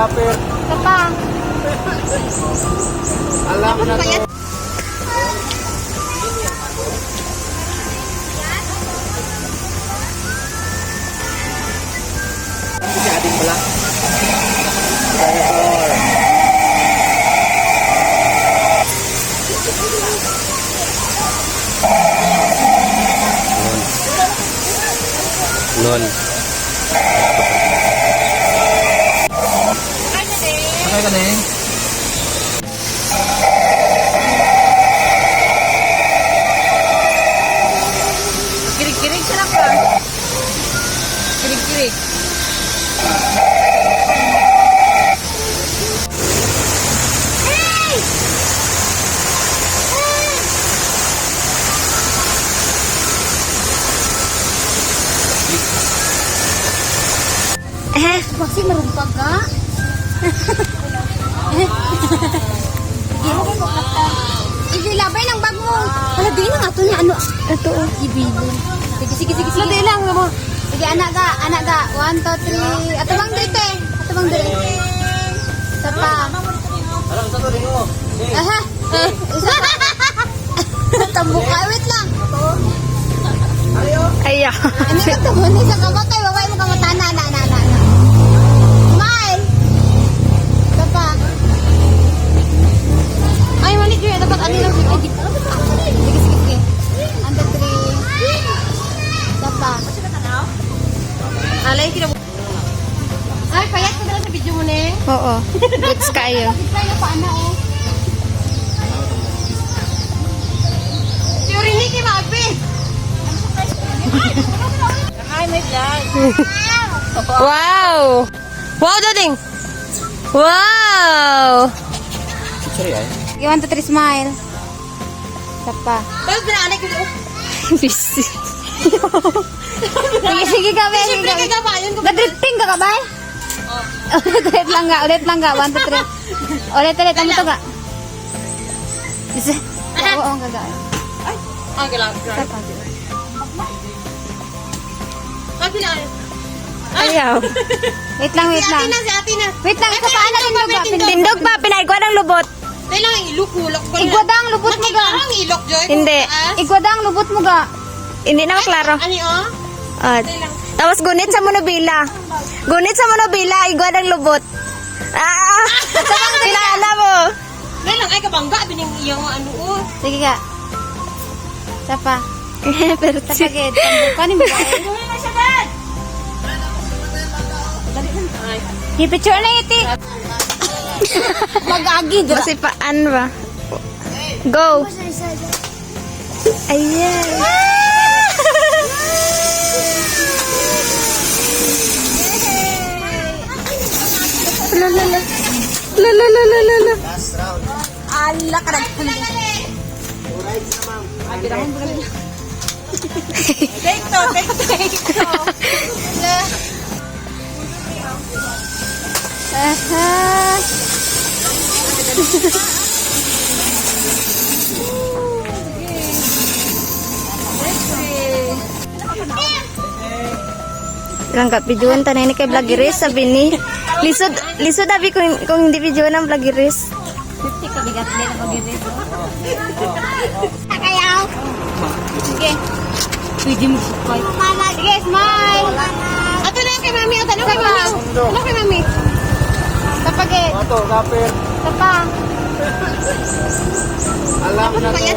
kapir. Ito pa. Alam na to. Si ating pala. Nun. Okay ka na eh. Kirig-kirig siya lang ka. Kirig-kirig. Kasi marumpag ka. Sige, okay po kata. Sige, labay ng bag mo. Wala, di na nga ito niya. Ano? Ito, ibibo. Sige. Ladi lang mo. Sige, anak ka. 1, 2, 3. Ato bang dito eh. Ato bang dito. Isa pa. Alam sa to rin mo. Aha. Isa pa. Tambok ka. Wait lang. Ayaw. Ano ka ito? Isa ka ba kayo? Waway mo ka matana. Smile. Isa pa. Ay, mali ko yun. Dapat ano lang. Sige. 1, 2, 3. Isa pa. Alay, kinabuhi. Ay, payat ka sa video mo na eh. Oo. Goods kayo. Kaya pa na oh. Si Oriniki, maabi. Ay, may vlog. Wow! Wow, Doding! Wow! Sorry ay. You want to 3 smile? Tapa. Tapos binaanik ko. Busy. Sige ka, be. Siyempre, kagabayan ko. Nadrifting ka ka, ba? Ulit lang ka. 1, 2, 3. Ulit. Ano to ka? Isa. Oo, ang gagawin. Ang galang. Tapa. Ayaw. Wait lang. Si ate na. Wait lang, sa paano tindog ba? Tindog pa, pinagwa ng lubot. Kailangan ilok-ulok ko. Igwadang lubot mo ga. Ang ilok, Joy. Hindi. Igwadang lubot mo ga. Hindi na maklaro. Ani, oh? Tapos gunit sa monobila. Igwa ng lubot. Ah! Kilala mo. Kailang ay kabangga. Bining iyang ano, oh. Sige ka. Tapa. Pero Tapa gid. Tambukan mo. Picture na iti. Mag-agi dra. masipaan ba? Go. Ayan. La. Last round. Ala ka nag. Alright na ma'am. Take to. Aha. Langkap videoan tanay ni kay vloggeries sabi ni. Lisod abi kung hindi videoan ng vloggeries. 50 ka bigat din ako dito. Takayaw. Sige. Pwede mo sukay. Mama, sige, smile. Ato na kay mami. Ato na kay mami. Ano kay mami? Tapagit. Ato, kapir. Tapa. Alam na to.